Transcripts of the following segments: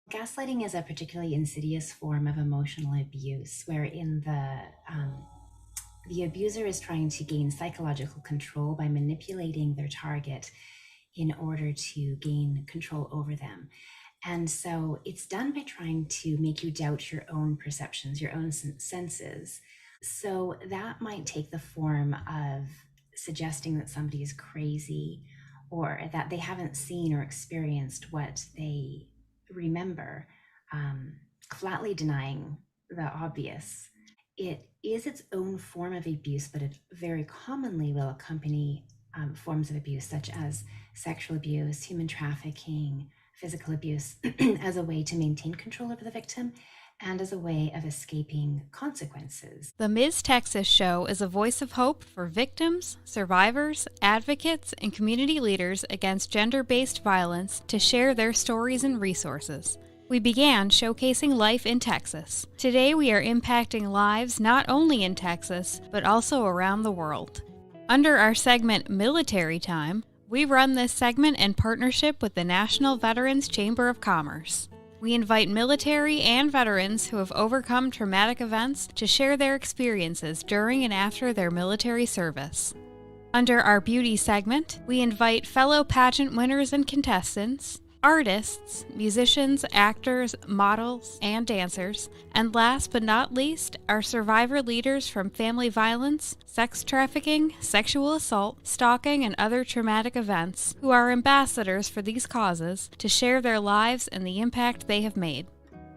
Gaslighting is a particularly insidious form of emotional abuse wherein the abuser is trying to gain psychological control by manipulating their target in order to gain control over them. And so it's done by trying to make you doubt your own perceptions, your own senses. So that might take the form of suggesting that somebody is crazy or that they haven't seen or experienced what they remember, um, flatly denying the obvious. It is its own form of abuse, but it very commonly will accompany forms of abuse such as sexual abuse, human trafficking, physical abuse as a way to maintain control over the victim and as a way of escaping consequences. The MsTexas Show is a voice of hope for victims, survivors, advocates, and community leaders against gender-based violence to share their stories and resources. We began showcasing life in Texas. Today we are impacting lives not only in Texas, but also around the world. Under our segment Military Time, we run this segment in partnership with the National Veterans Chamber of Commerce. We invite military and veterans who have overcome traumatic events to share their experiences during and after their military service. Under our beauty segment, we invite fellow pageant winners and contestants, artists, musicians, actors, models, and dancers, and last but not least, our survivor leaders from family violence, sex trafficking, sexual assault, stalking, and other traumatic events who are ambassadors for these causes to share their lives and the impact they have made.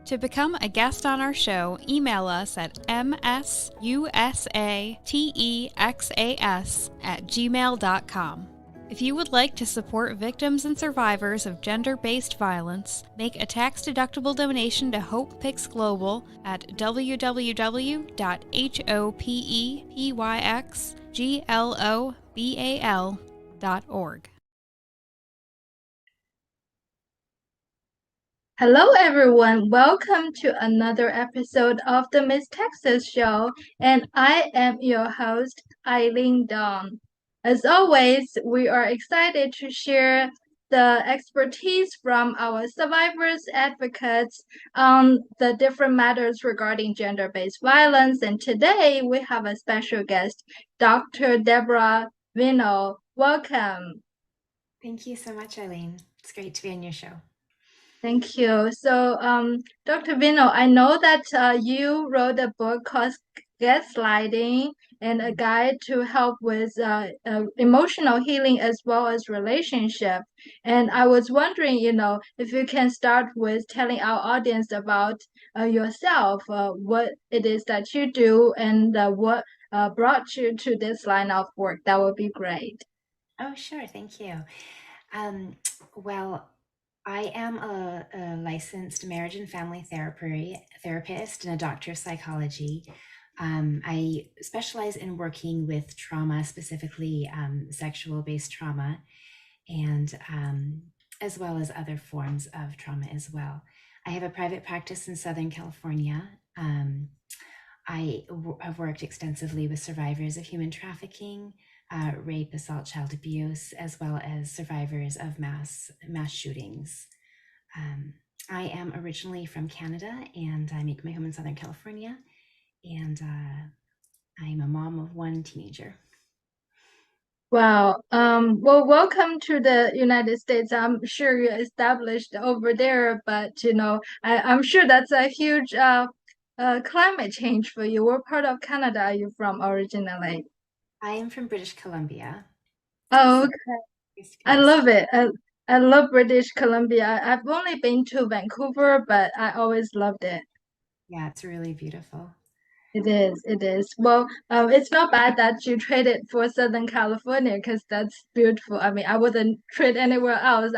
To become a guest on our show, email us at MsUSATexas@gmail.com. If you would like to support victims and survivors of gender-based violence, make a tax-deductible donation to Hope Pyx Global at www.hopepyxglobal.org. Hello, everyone. Welcome to another episode of the MsTexas Show, and I am your host, Eileen Dawn. As always, we are excited to share the expertise from our survivors advocates on the different matters regarding gender-based violence. And today we have a special guest, Dr. Deborah Vinall. Welcome. Thank you so much, Eileen. It's great to be on your show. Thank you. So, Dr. Vinall, I know that you wrote a book called Gaslighting and a guide to help with emotional healing as well as relationship. And I was wondering, if you can start with telling our audience about yourself, what it is that you do, and what brought you to this line of work. That would be great. Oh, sure. Thank you. Well, I am a licensed marriage and family therapist and a doctor of psychology. I specialize in working with trauma, specifically sexual-based trauma, and as well as other forms of trauma as well. I have a private practice in Southern California. I have worked extensively with survivors of human trafficking, rape, assault, child abuse, as well as survivors of mass shootings. I am originally from Canada, and I make my home in Southern California, and I'm a mom of one teenager. Wow. Well, welcome to the United States. I'm sure you're established over there, but I'm sure that's a huge climate change for you. What part of Canada are you from originally? I am from British Columbia. Oh, So okay. I love it. I love British Columbia. I've only been to Vancouver, but I always loved it. yeah, it's really beautiful. It is. It is. Well, it's not bad that you traded for Southern California because that's beautiful. I mean, I wouldn't trade anywhere else.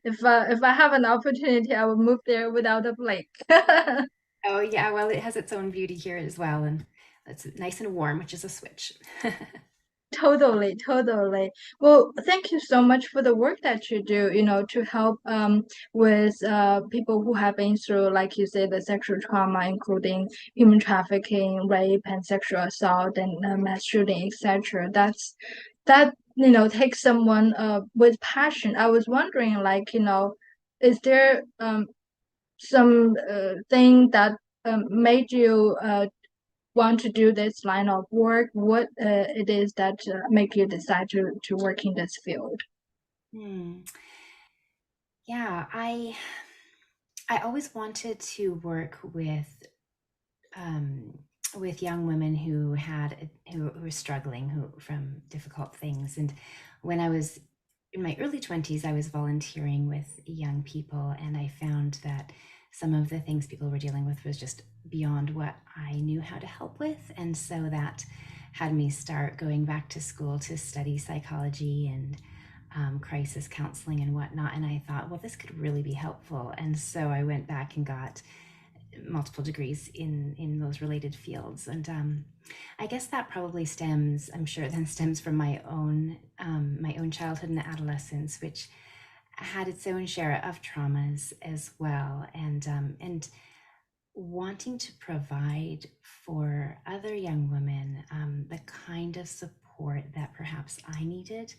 If I have an opportunity, I would move there without a blink. Oh yeah, well, it has its own beauty here as well, and it's nice and warm, which is a switch. Totally, totally. Well, thank you so much for the work that you do, to help with people who have been through, like you say, the sexual trauma, including human trafficking, rape, and sexual assault, and mass shooting, etc. That takes someone with passion. I was wondering, like, is there some thing that made you want to do this line of work? What it is that make you decide to work in this field? Hmm. Yeah, I always wanted to work um, with young women who were struggling who from difficult things. And when I was in my early 20s, I was volunteering with young people, and I found that some of the things people were dealing with was just beyond what I knew how to help with. And so that had me start going back to school to study psychology and crisis counseling and whatnot. And I thought, well, this could really be helpful. And so I went back and got multiple degrees in those related fields. And I guess that probably stems, I'm sure, then stems from my own childhood and adolescence, which had its own share of traumas as well, and wanting to provide for other young women the kind of support that perhaps I needed,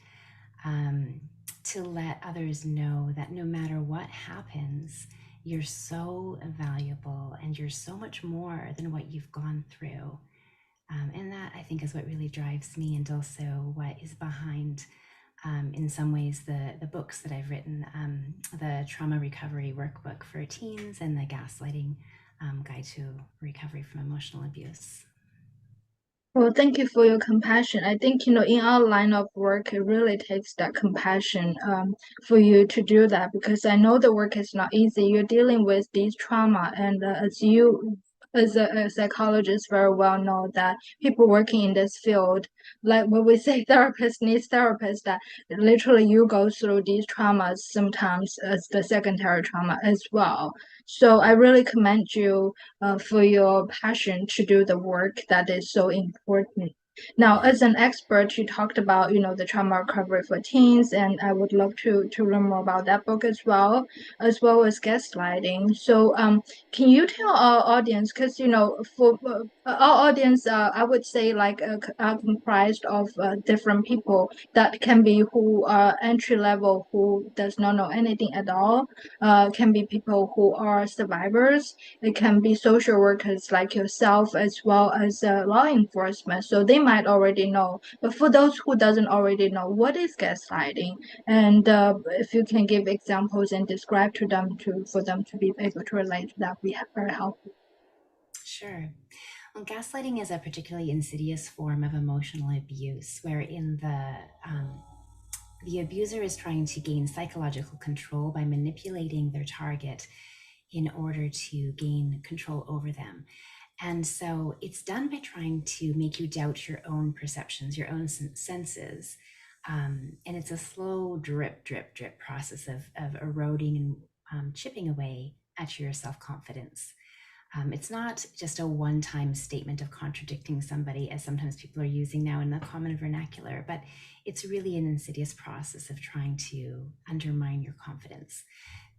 um, to let others know that no matter what happens, you're so valuable and you're so much more than what you've gone through. And that, I think, is what really drives me, and also what is behind, in some ways, the books that I've written, the Trauma Recovery Workbook for Teens and the Gaslighting Guide to Recovery from Emotional Abuse. Well, thank you for your compassion. I think, in our line of work, it really takes that compassion for you to do that, because I know the work is not easy. You're dealing with these trauma, and as a psychologist, very well know that people working in this field, like when we say therapist needs therapist, that literally you go through these traumas sometimes as the secondary trauma as well. So I really commend you for your passion to do the work that is so important. Now, as an expert, you talked about, the trauma recovery for teens, and I would love to learn more about that book as well as gaslighting. So, can you tell our audience, because for our audience, I would say like are comprised of different people that can be who are entry level, who does not know anything at all, can be people who are survivors, it can be social workers like yourself, as well as law enforcement. So they might already know. But for those who doesn't already know, what is gaslighting? And if you can give examples and describe to them for them to be able to relate, that would be very helpful. Sure. Well, gaslighting is a particularly insidious form of emotional abuse, wherein the abuser is trying to gain psychological control by manipulating their target in order to gain control over them. And so it's done by trying to make you doubt your own perceptions, your own senses. And it's a slow drip, drip, drip process of eroding and chipping away at your self confidence. It's not just a one-time statement of contradicting somebody, as sometimes people are using now in the common vernacular, but it's really an insidious process of trying to undermine your confidence.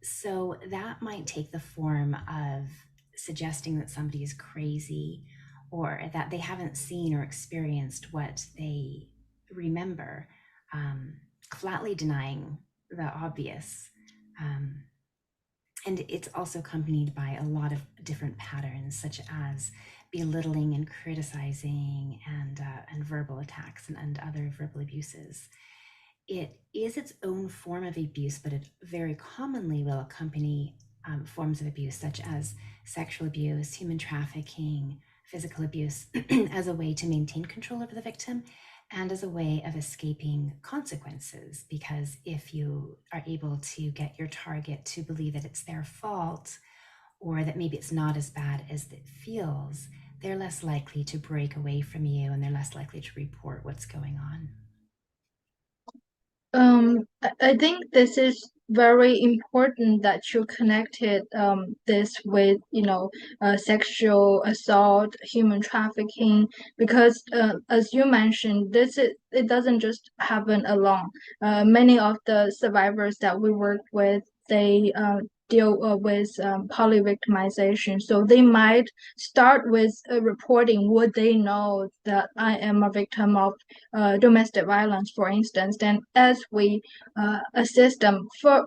So that might take the form of suggesting that somebody is crazy, or that they haven't seen or experienced what they remember, um, flatly denying the obvious. Um, and it's also accompanied by a lot of different patterns, such as belittling and criticizing, and verbal attacks, and other verbal abuses. It is its own form of abuse, but it very commonly will accompany forms of abuse such as sexual abuse, human trafficking, physical abuse, as a way to maintain control over the victim and as a way of escaping consequences. Because if you are able to get your target to believe that it's their fault, or that maybe it's not as bad as it feels, they're less likely to break away from you, and they're less likely to report what's going on. I think this is very important that you connected this with sexual assault, human trafficking, because as you mentioned, it doesn't just happen alone. Many of the survivors that we work with, they deal with polyvictimization. So they might start with reporting what they know that I am a victim of domestic violence, for instance. Then as we assist them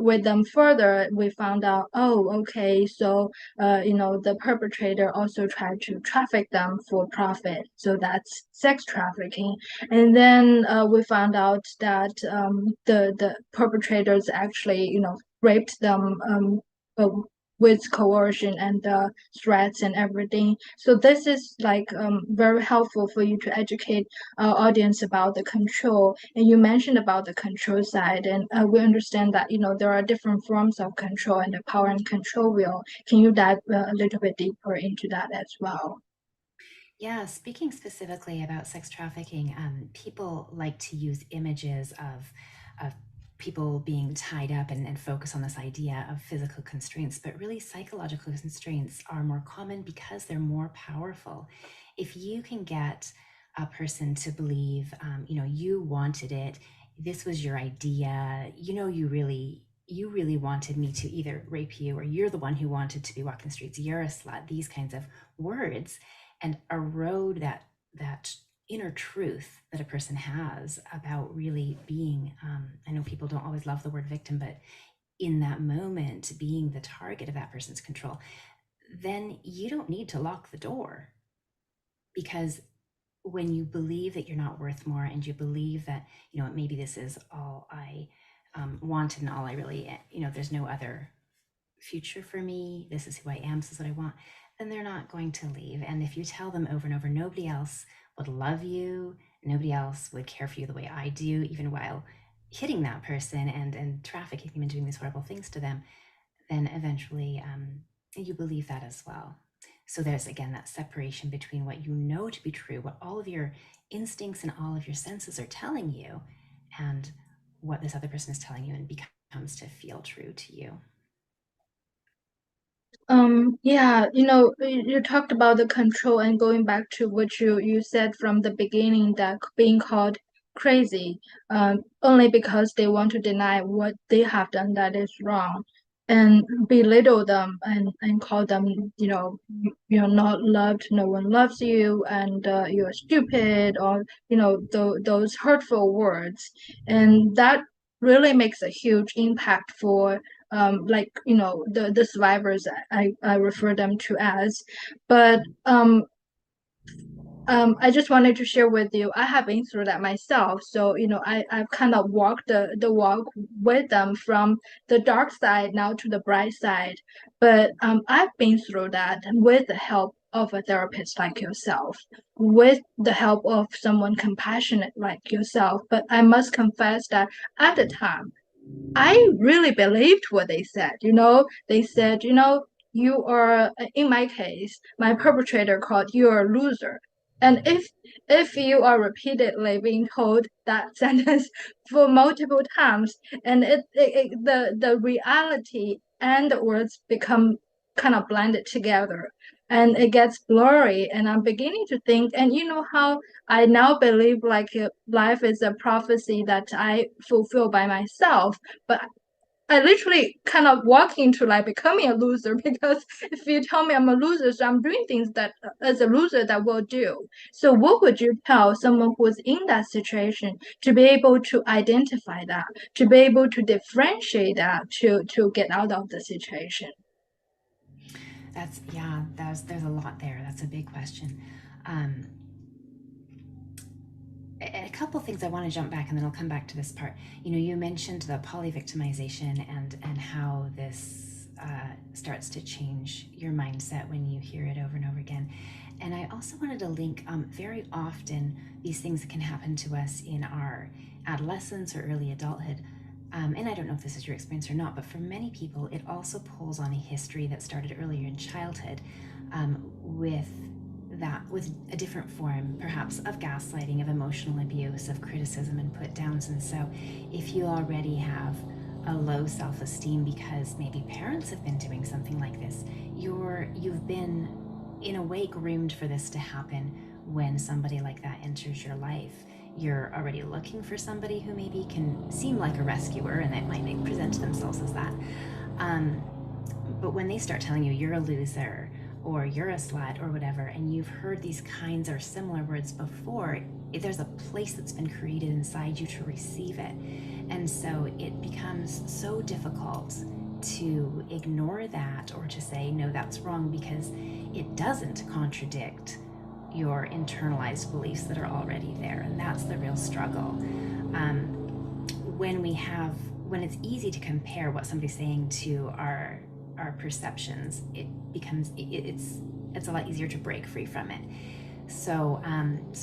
with them further, we found out, oh, okay, so the perpetrator also tried to traffic them for profit. So that's sex trafficking. And then we found out that the perpetrators actually, raped them uh, with coercion and threats and everything. So this is like very helpful for you to educate our audience about the control. And you mentioned about the control side, and we understand that there are different forms of control and the power and control wheel. Can you dive a little bit deeper into that as well? Yeah, speaking specifically about sex trafficking, people like to use images of people being tied up and focus on this idea of physical constraints, but really psychological constraints are more common because they're more powerful. If you can get a person to believe, you wanted it, this was your idea, you really wanted me to either rape you, or you're the one who wanted to be walking the streets, you're a slut, these kinds of words, and erode that inner truth that a person has about really being, I know people don't always love the word victim, but in that moment being the target of that person's control, then you don't need to lock the door. Because when you believe that you're not worth more, and you believe that maybe this is all I wanted, and all I really, there's no other future for me, this is who I am, this is what I want, then they're not going to leave. And if you tell them over and over, nobody else would love you, nobody else would care for you the way I do, even while hitting that person and trafficking them and doing these horrible things to them, then eventually you believe that as well. So there's, again, that separation between what you know to be true, what all of your instincts and all of your senses are telling you, and what this other person is telling you and becomes to feel true to you. Yeah, you talked about the control, and going back to what you said from the beginning, that being called crazy, only because they want to deny what they have done that is wrong, and belittle them and call them, you're not loved, no one loves you, and you're stupid, or those hurtful words, and that really makes a huge impact for like the survivors, I refer them to as. But I just wanted to share with you, I have been through that myself. So, I've kind of walked the walk with them from the dark side now to the bright side. But I've been through that with the help of a therapist like yourself, with the help of someone compassionate like yourself. But I must confess that at the time, I really believed what they said. They said, you are, in my case, my perpetrator called you a loser. And if you are repeatedly being told that sentence for multiple times, and the reality and the words become kind of blended together, and it gets blurry, and I'm beginning to think, and you know how I now believe like life is a prophecy that I fulfill by myself, but I literally kind of walk into like becoming a loser because if you tell me I'm a loser, so I'm doing things that as a loser that will do. So what would you tell someone who's in that situation to be able to identify that, to be able to differentiate that, to get out of the situation? There's a lot there. That's a big question. Um, a couple things. I want to jump back and then I'll come back to this part. You mentioned the polyvictimization and how this starts to change your mindset when you hear it over and over again. And I also wanted to link, very often these things can happen to us in our adolescence or early adulthood. And I don't know if this is your experience or not, but for many people, it also pulls on a history that started earlier in childhood, with a different form, perhaps, of gaslighting, of emotional abuse, of criticism and put downs. And so if you already have a low self-esteem because maybe parents have been doing something like this, you've been in a way groomed for this to happen. When somebody like that enters your life, you're already looking for somebody who maybe can seem like a rescuer, and that might present themselves as that. But when they start telling you you're a loser or you're a slut or whatever, and you've heard these kinds or similar words before, there's a place that's been created inside you to receive it. And so it becomes so difficult to ignore that or to say, no, that's wrong, because it doesn't contradict your internalized beliefs that are already there. And that's the real struggle. When it's easy to compare what somebody's saying to our perceptions, it becomes it's a lot easier to break free from it. So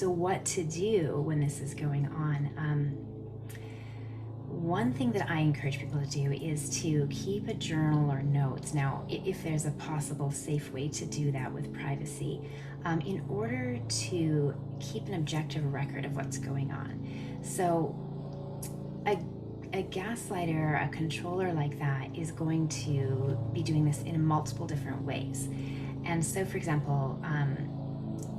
what to do when this is going on? One thing that I encourage people to do is to keep a journal or notes. Now, if there's a possible safe way to do that with privacy, in order to keep an objective record of what's going on. So, a gaslighter, a controller like that, is going to be doing this in multiple different ways. And so, for example,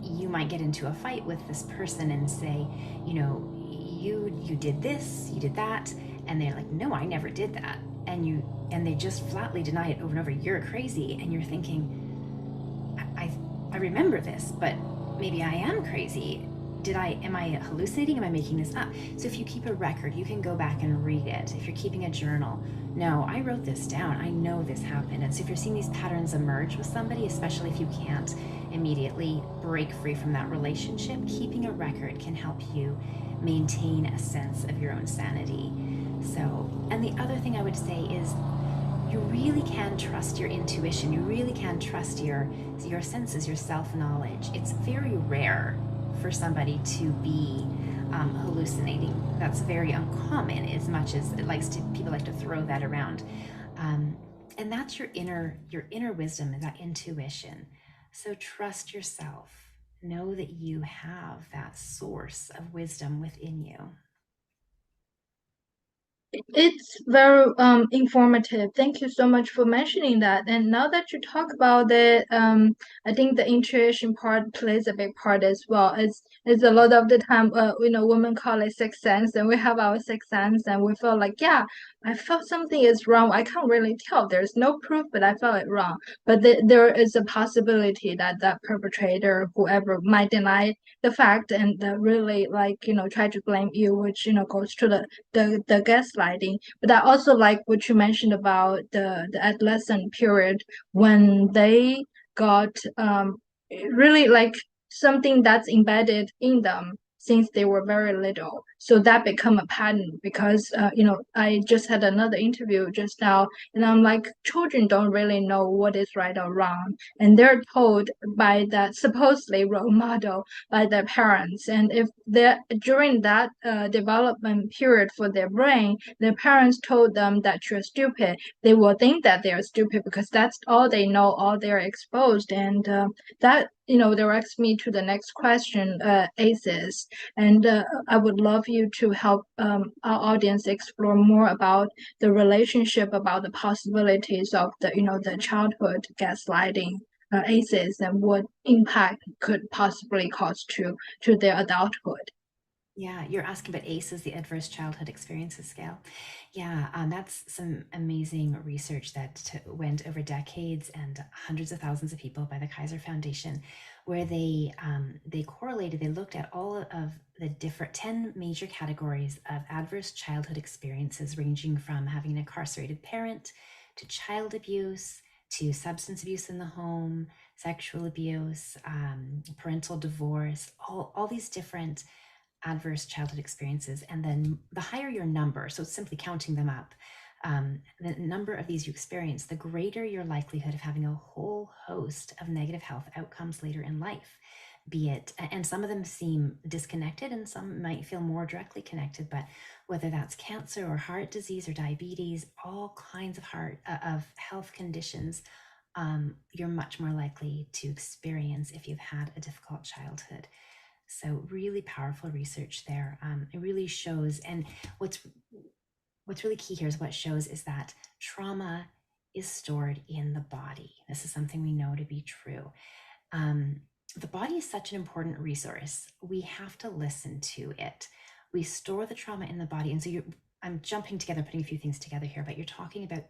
you might get into a fight with this person and say, you did this, you did that, and they're like, no, I never did that, and they just flatly deny it over and over. You're crazy, and you're thinking, I remember this, but maybe I am crazy. Am I hallucinating? Am I making this up? So if you keep a record, you can go back and read it. If you're keeping a journal, no, I wrote this down. I know this happened. And so if you're seeing these patterns emerge with somebody, especially if you can't immediately break free from that relationship, keeping a record can help you maintain a sense of your own sanity. So, and the other thing I would say is, you really can trust your intuition. You really can trust your senses, your self-knowledge. It's very rare for somebody to be hallucinating. That's very uncommon, as much as people like to throw that around. And that's your inner wisdom, that intuition. So trust yourself. Know that you have that source of wisdom within you. It's very informative. Thank you so much for mentioning that. And now that you talk about it, I think the intuition part plays a big part as well. It's a lot of the time, women call it sixth sense, and we have our sixth sense, and we feel like, yeah, I felt something is wrong. I can't really tell. There's no proof, but I felt it wrong. But there is a possibility that that perpetrator, whoever, might deny the fact and really try to blame you, which goes to the gaslighting. But I also like what you mentioned about the adolescent period when they got really like something that's embedded in them since they were very little. So that become a pattern because I just had another interview just now, and I'm like, children don't really know what is right or wrong, and they're told by that supposedly role model by their parents. And if they're during that development period for their brain, their parents told them that you're stupid, they will think that they're stupid because that's all they know, all they're exposed. And that directs me to the next question, ACEs. And I would love you to help our audience explore more about the relationship, about the possibilities of the childhood gaslighting, ACEs, and what impact could possibly cause to their adulthood. Yeah, you're asking about ACEs, the Adverse Childhood Experiences Scale. Yeah, that's some amazing research that went over decades and hundreds of thousands of people by the Kaiser Foundation, where they correlated. They looked at all of the different 10 major categories of adverse childhood experiences, ranging from having an incarcerated parent to child abuse to substance abuse in the home, sexual abuse, parental divorce, all these different adverse childhood experiences. And then the higher your number, so it's simply counting them up, the number of these you experience, the greater your likelihood of having a whole host of negative health outcomes later in life. Be it, and some of them seem disconnected and some might feel more directly connected, but whether that's cancer or heart disease or diabetes, all kinds of health conditions, you're much more likely to experience if you've had a difficult childhood. So really powerful research there. It really shows, and what's really key here is what shows is that trauma is stored in the body. This is something we know to be true. The body is such an important resource. We have to listen to it. We store the trauma in the body. And so I'm jumping together, putting a few things together here, but you're talking about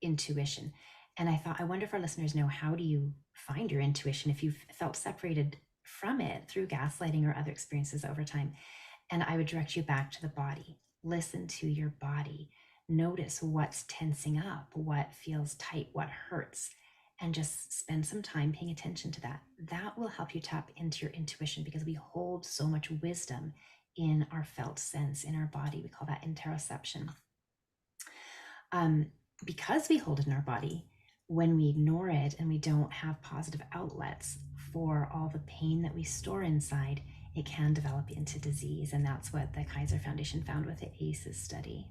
intuition. And I thought, I wonder if our listeners know, how do you find your intuition if you've felt separated from it through gaslighting or other experiences over time? And I would direct you back to the body. Listen to your body. Notice what's tensing up, what feels tight, what hurts, and just spend some time paying attention to that. That will help you tap into your intuition, because we hold so much wisdom in our felt sense in our body. We call that interoception. Because we hold it in our body, when we ignore it and we don't have positive outlets for all the pain that we store inside, it can develop into disease. And that's what the Kaiser Foundation found with the ACEs study.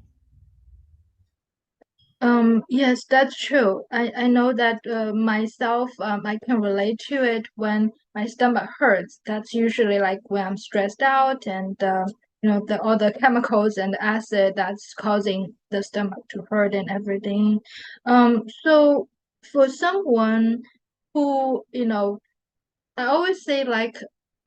Yes, that's true. I know that myself, I can relate to it when my stomach hurts. That's usually like when I'm stressed out and all the chemicals and the acid that's causing the stomach to hurt and everything. So for someone who, I always say like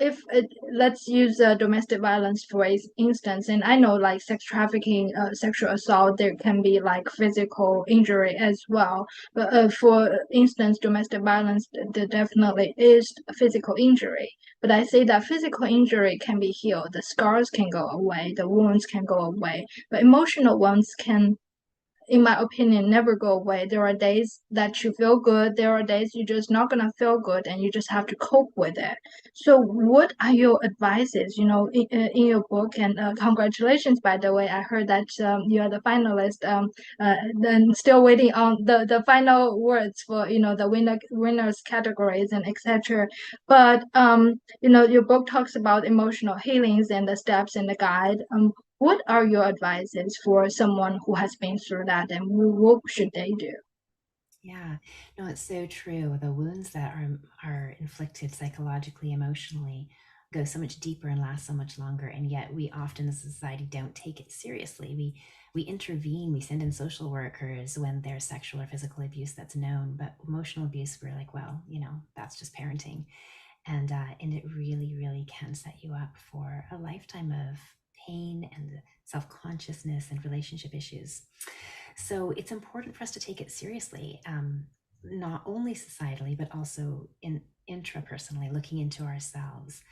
if it, let's use domestic violence for instance, and I know like sex trafficking, sexual assault, there can be like physical injury as well. But for instance, domestic violence, there definitely is physical injury. But I say that physical injury can be healed, the scars can go away, the wounds can go away, but emotional ones can, in my opinion, never go away. There are days that you feel good. There are days you're just not gonna feel good, and you just have to cope with it. So, what are your advices? In your book, and congratulations, by the way. I heard that you are the finalist. Then still waiting on the final words for the winners categories and etc. But your book talks about emotional healings and the steps and the guide. What are your advices for someone who has been through that, and what should they do? Yeah, no, it's so true. The wounds that are inflicted psychologically, emotionally, go so much deeper and last so much longer. And yet we often as a society don't take it seriously. We intervene, we send in social workers when there's sexual or physical abuse that's known, but emotional abuse, we're like, well, that's just parenting. And it really, really can set you up for a lifetime of pain and self-consciousness and relationship issues. So it's important for us to take it seriously, not only societally, but also intrapersonally, looking into ourselves,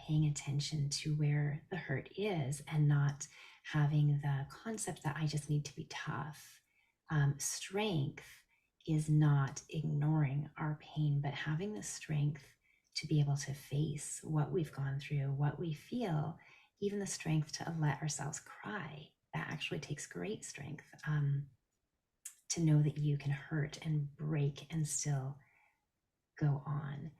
paying attention to where the hurt is, and not having the concept that I just need to be tough. Strength is not ignoring our pain, but having the strength to be able to face what we've gone through, what we feel, even the strength to let ourselves cry. That actually takes great strength, to know that you can hurt and break and still go on.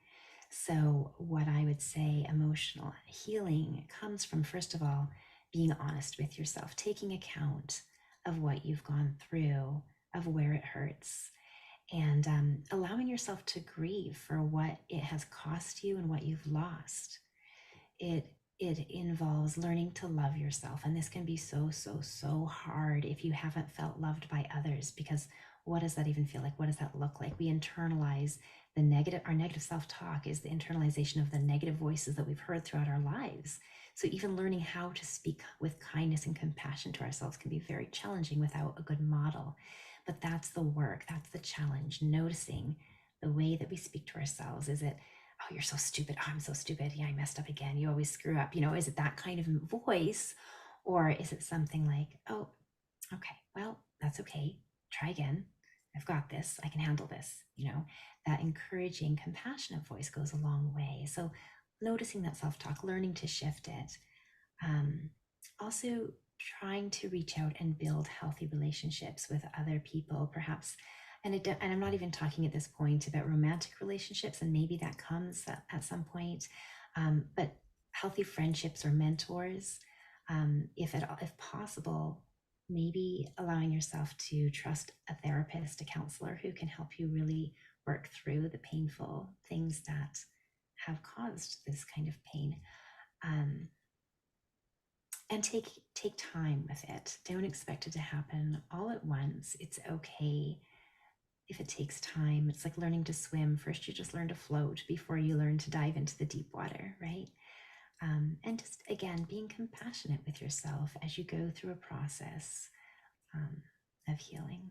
So, what I would say, emotional healing comes from, first of all, being honest with yourself, taking account of what you've gone through, of where it hurts, and allowing yourself to grieve for what it has cost you and what you've lost. It involves learning to love yourself, and this can be so hard if you haven't felt loved by others, because what does that even feel like? What does that look like? We internalize the negative. Our negative self-talk is the internalization of the negative voices that we've heard throughout our lives. So even learning how to speak with kindness and compassion to ourselves can be very challenging without a good model. But that's the work, that's the challenge, noticing the way that we speak to ourselves. Is it, oh, you're so stupid. Oh, I'm so stupid. Yeah, I messed up again. You always screw up. Is it that kind of voice? Or is it something like, oh, okay, well, that's okay. Try again. I've got this. I can handle this. That encouraging, compassionate voice goes a long way. So noticing that self-talk, learning to shift it. Also trying to reach out and build healthy relationships with other people, perhaps. And I'm not even talking at this point about romantic relationships, and maybe that comes at some point, but healthy friendships or mentors, if possible, maybe allowing yourself to trust a therapist, a counselor who can help you really work through the painful things that have caused this kind of pain. And take time with it. Don't expect it to happen all at once. It's okay if it takes time. It's like learning to swim. First, you just learn to float before you learn to dive into the deep water, right? And just, again, being compassionate with yourself as you go through a process of healing.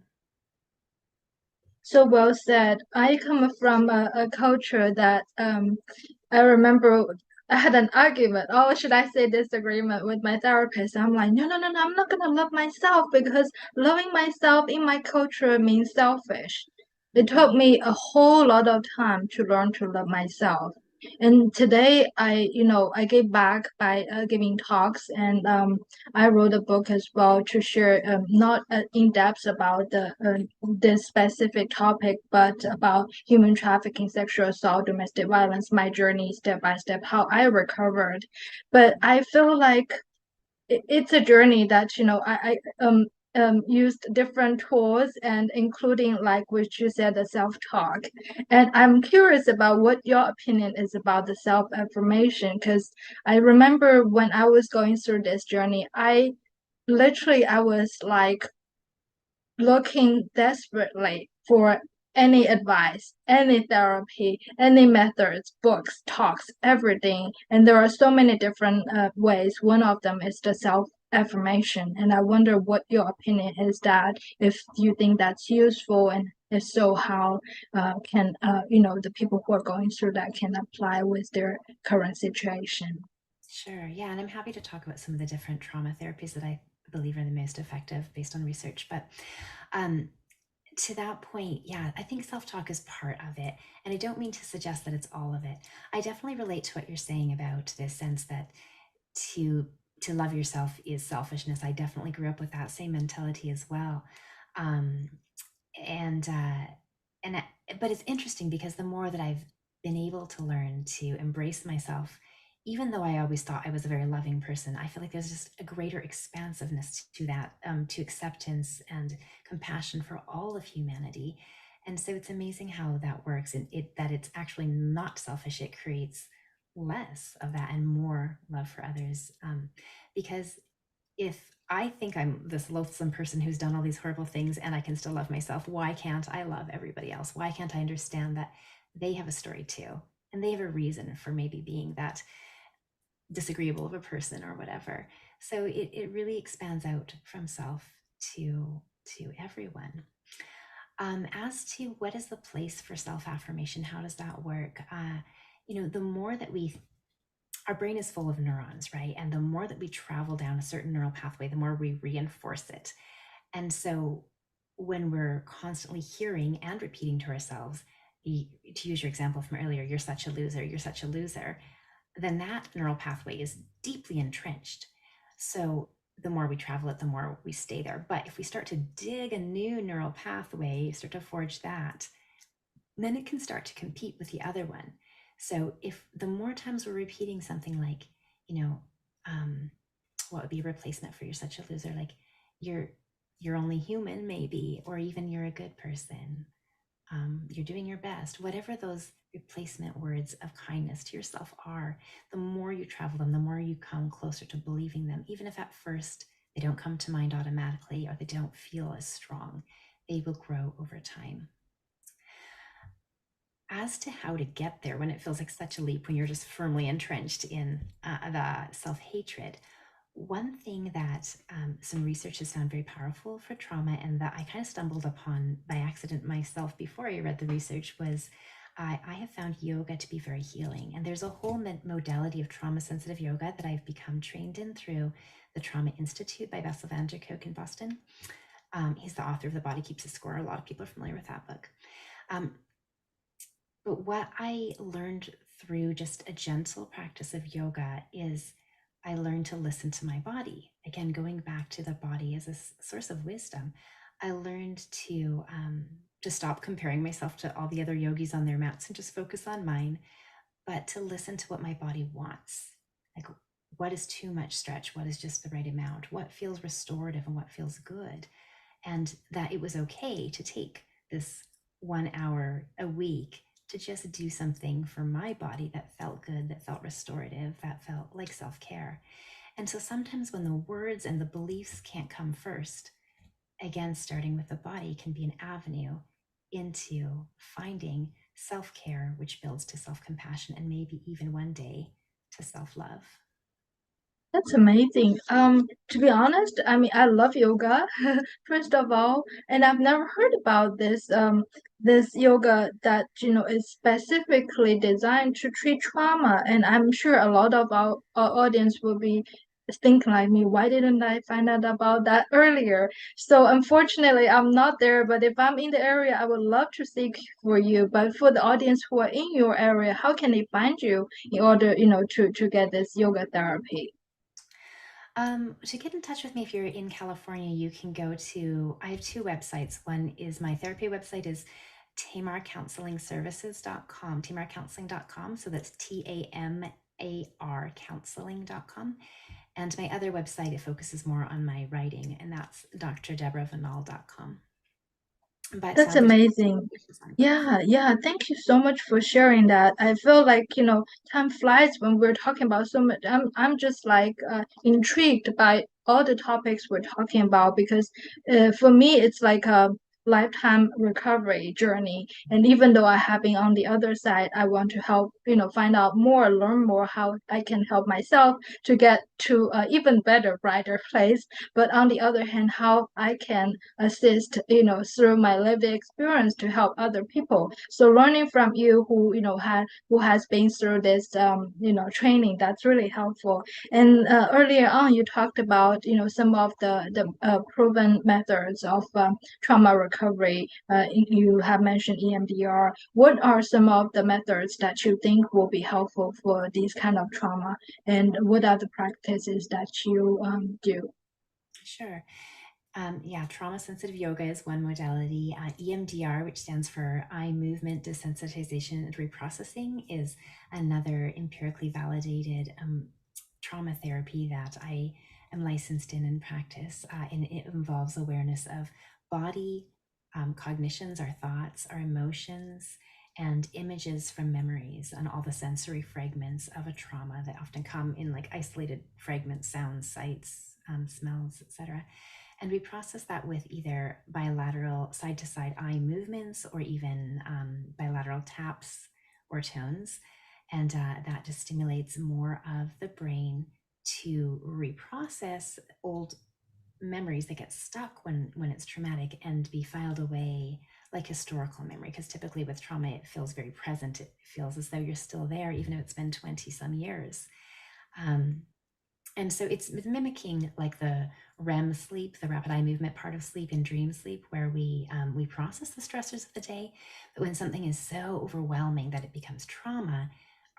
So well said. I come from a culture that I remember I had an argument, or should I say disagreement with my therapist. I'm like, no, no, no, no, I'm not gonna love myself because loving myself in my culture means selfish. It Mhm. took me a whole lot of time to learn to love myself. And today I gave back by giving talks, and I wrote a book as well to share not in depth about this specific topic, but about human trafficking, sexual assault, domestic violence, my journey step by step, how I recovered. But I feel like it's a journey that I used different tools and including like what you said, the self-talk. And I'm curious about what your opinion is about the self-affirmation, because I remember when I was going through this journey, I was like looking desperately for any advice, any therapy, any methods, books, talks, everything. And there are so many different ways. One of them is the self affirmation. And I wonder what your opinion is that if you think that's useful, and if so, how can the people who are going through that can apply with their current situation. Sure. Yeah. And I'm happy to talk about some of the different trauma therapies that I believe are the most effective based on research. But um, to that point, yeah, I think self talk is part of it. And I don't mean to suggest that it's all of it. I definitely relate to what you're saying about this sense that to to love yourself is selfishness. I definitely grew up with that same mentality as well. Um, and and but it's interesting because the more that I've been able to learn to embrace myself, even though I always thought I was a very loving person, I feel like there's just a greater expansiveness to that, to acceptance and compassion for all of humanity. And so it's amazing how that works, and that it's actually not selfish. It creates less of that and more love for others, because if I think I'm this loathsome person who's done all these horrible things and I can still love myself, why can't I love everybody else? Why can't I understand that they have a story too? And they have a reason for maybe being that disagreeable of a person or whatever. So it really expands out from self to everyone. As to what is the place for self affirmation, how does that work? The more that our brain is full of neurons, right? And the more that we travel down a certain neural pathway, the more we reinforce it. And so when we're constantly hearing and repeating to ourselves, to use your example from earlier, you're such a loser, you're such a loser, then that neural pathway is deeply entrenched. So the more we travel it, the more we stay there. But if we start to dig a new neural pathway, start to forge that, then it can start to compete with the other one. So if the more times we're repeating something like, you know, um, what would be a replacement for you're such a loser? Like you're you're only human, maybe, or even you're a good person. You're doing your best. Whatever those replacement words of kindness to yourself are, the more you travel them, the more you come closer to believing them, even if at first they don't come to mind automatically or they don't feel as strong. They will grow over time. As to how to get there when it feels like such a leap, when you're just firmly entrenched in the self hatred, one thing that some research has found very powerful for trauma, and that I kind of stumbled upon by accident myself before I read the research, was I have found yoga to be very healing. And there's a whole modality of trauma sensitive yoga that I've become trained in through the Trauma Institute by Bessel van der Kolk in Boston. He's the author of The Body Keeps a Score. A lot of people are familiar with that book. Um, but what I learned through just a gentle practice of yoga is I learned to listen to my body. Again, going back to the body as a source of wisdom, I learned to stop comparing myself to all the other yogis on their mats and just focus on mine, but to listen to what my body wants. Like, what is too much stretch? What is just the right amount? What feels restorative and what feels good? And that it was okay to take this 1 hour a week to just do something for my body that felt good, that felt restorative, that felt like self care. And so sometimes when the words and the beliefs can't come first, again, starting with the body can be an avenue into finding self care, which builds to self compassion and maybe even one day to self love. That's amazing. To be honest, I mean, I love yoga, first of all, and I've never heard about this yoga that, is specifically designed to treat trauma. And I'm sure a lot of our audience will be thinking like me, why didn't I find out about that earlier? So unfortunately, I'm not there, but if I'm in the area, I would love to seek for you. But for the audience who are in your area, how can they find you in order, to get this yoga therapy? To get in touch with me, if you're in California, you can go to, I have two websites. One is my therapy website is tamarcounselingservices.com, tamarcounseling.com. So that's TAMAR counseling.com. And my other website, it focuses more on my writing, and that's drdeborahvinall.com. But That's there's amazing. on both. Yeah, yeah. Thank you so much for sharing that. I feel like, time flies when we're talking about so much. I'm just like intrigued by all the topics we're talking about because for me it's like a lifetime recovery journey. And even though I have been on the other side, I want to help, find out more, learn more how I can help myself to get to even better, brighter place. But on the other hand, how I can assist, through my lived experience to help other people. So learning from you who has been through this training, that's really helpful. And earlier on you talked about some of the proven methods of trauma recovery. You have mentioned EMDR. What are some of the methods that you think will be helpful for these kind of trauma, and what are the practices that you do? Sure. Yeah, trauma sensitive yoga is one modality. EMDR, which stands for eye movement desensitization and reprocessing, is another empirically validated trauma therapy that I am licensed in and practice. And it involves awareness of body, cognitions, our thoughts, our emotions, and images from memories and all the sensory fragments of a trauma that often come in like isolated fragments, sounds, sights, smells, etc. And we process that with either bilateral side to side eye movements or even bilateral taps or tones. And that just stimulates more of the brain to reprocess old memories that get stuck when it's traumatic and be filed away like historical memory. Because typically with trauma, it feels very present. It feels as though you're still there, even if it's been 20 some years. And so it's mimicking like the REM sleep, the rapid eye movement part of sleep, and dream sleep, where we process the stressors of the day. But when something is so overwhelming that it becomes trauma,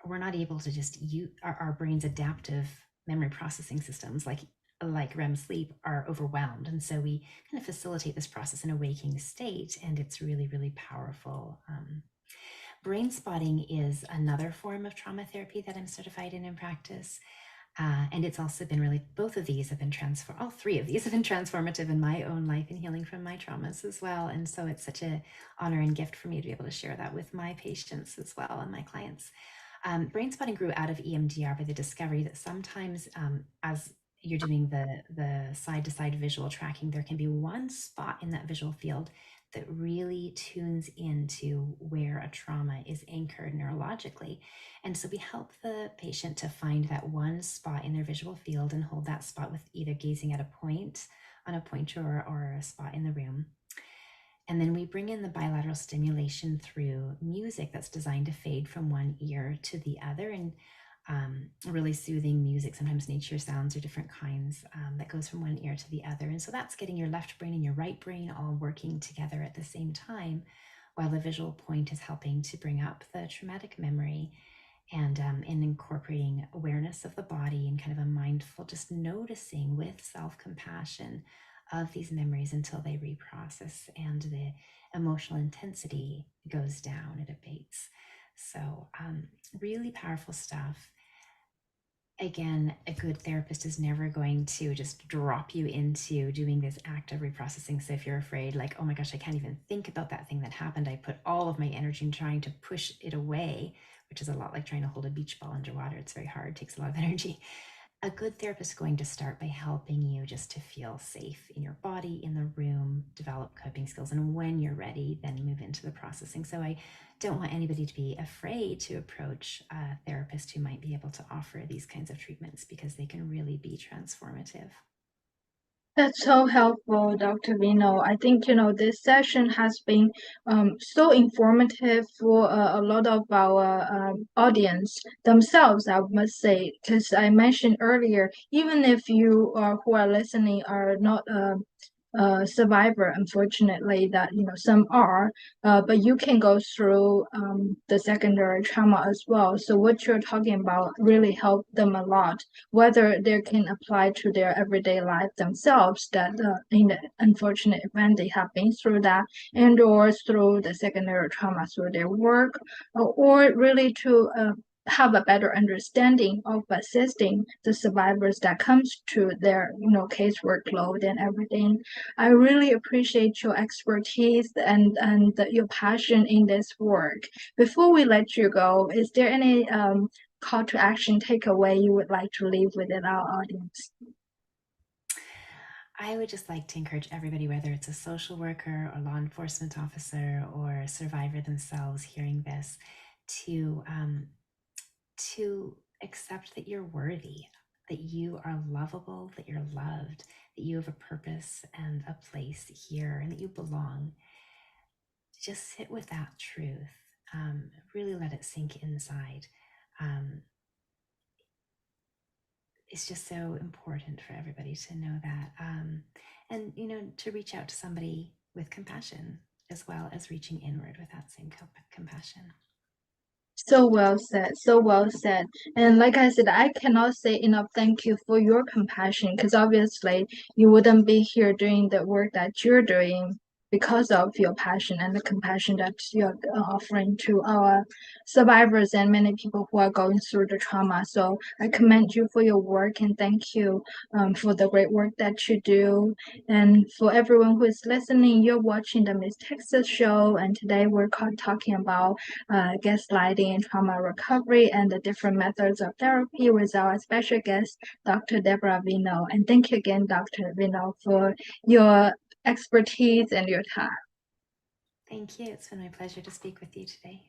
we're not able to just use our brain's adaptive memory processing systems like REM sleep are overwhelmed. And so we kind of facilitate this process in a waking state, and it's really, really powerful. Brain spotting is another form of trauma therapy that I'm certified in practice. And it's also been really, both of these have been all three of these have been transformative in my own life and healing from my traumas as well. And so it's such an honor and gift for me to be able to share that with my patients as well and my clients. Brain spotting grew out of EMDR by the discovery that sometimes as you're doing the side-to-side visual tracking, there can be one spot in that visual field that really tunes into where a trauma is anchored neurologically. And so we help the patient to find that one spot in their visual field and hold that spot with either gazing at a point on a pointer or a spot in the room. And then we bring in the bilateral stimulation through music that's designed to fade from one ear to the other, and really soothing music, sometimes nature sounds or different kinds, that goes from one ear to the other. And so that's getting your left brain and your right brain all working together at the same time, while the visual point is helping to bring up the traumatic memory and incorporating awareness of the body and kind of a mindful, just noticing with self-compassion of these memories until they reprocess and the emotional intensity goes down, it abates. So really powerful stuff. Again, a good therapist is never going to just drop you into doing this active reprocessing. So if you're afraid, like, oh my gosh, I can't even think about that thing that happened, I put all of my energy in trying to push it away, which is a lot like trying to hold a beach ball underwater. It's very hard, it takes a lot of energy. A good therapist is going to start by helping you just to feel safe in your body, in the room, develop coping skills. And when you're ready, then move into the processing. So I don't want anybody to be afraid to approach a therapist who might be able to offer these kinds of treatments because they can really be transformative. That's so helpful, Dr. Vino. I think, this session has been so informative for a lot of our audience themselves, I must say, because I mentioned earlier, even if you who are listening are not survivor, unfortunately, that some are, but you can go through the secondary trauma as well. So what you're talking about really helped them a lot, whether they can apply to their everyday life themselves, that in the unfortunate event they have been through that, and or through the secondary trauma through their work, or really to have a better understanding of assisting the survivors that comes to their case workload and everything. I really appreciate your expertise and your passion in this work. Before we let you go, is there any call to action takeaway you would like to leave within our audience? I would just like to encourage everybody, whether it's a social worker or law enforcement officer or a survivor themselves hearing this, to to accept that you're worthy, that you are lovable, that you're loved, that you have a purpose and a place here, and that you belong. Just sit with that truth. Really let it sink inside. Um, it's just so important for everybody to know that. And, to reach out to somebody with compassion as well as reaching inward with that same compassion. So well said, so well said. And like I said, I cannot say enough thank you for your compassion because obviously you wouldn't be here doing the work that you're doing because of your passion and the compassion that you're offering to our survivors and many people who are going through the trauma. So I commend you for your work and thank you for the great work that you do. And for everyone who is listening, you're watching the MsUSATexas show, and today we're talking about gaslighting and trauma recovery and the different methods of therapy with our special guest, Dr. Deborah Vinall. And thank you again, Dr. Vinall, for your expertise and your time. Thank you. It's been my pleasure to speak with you today.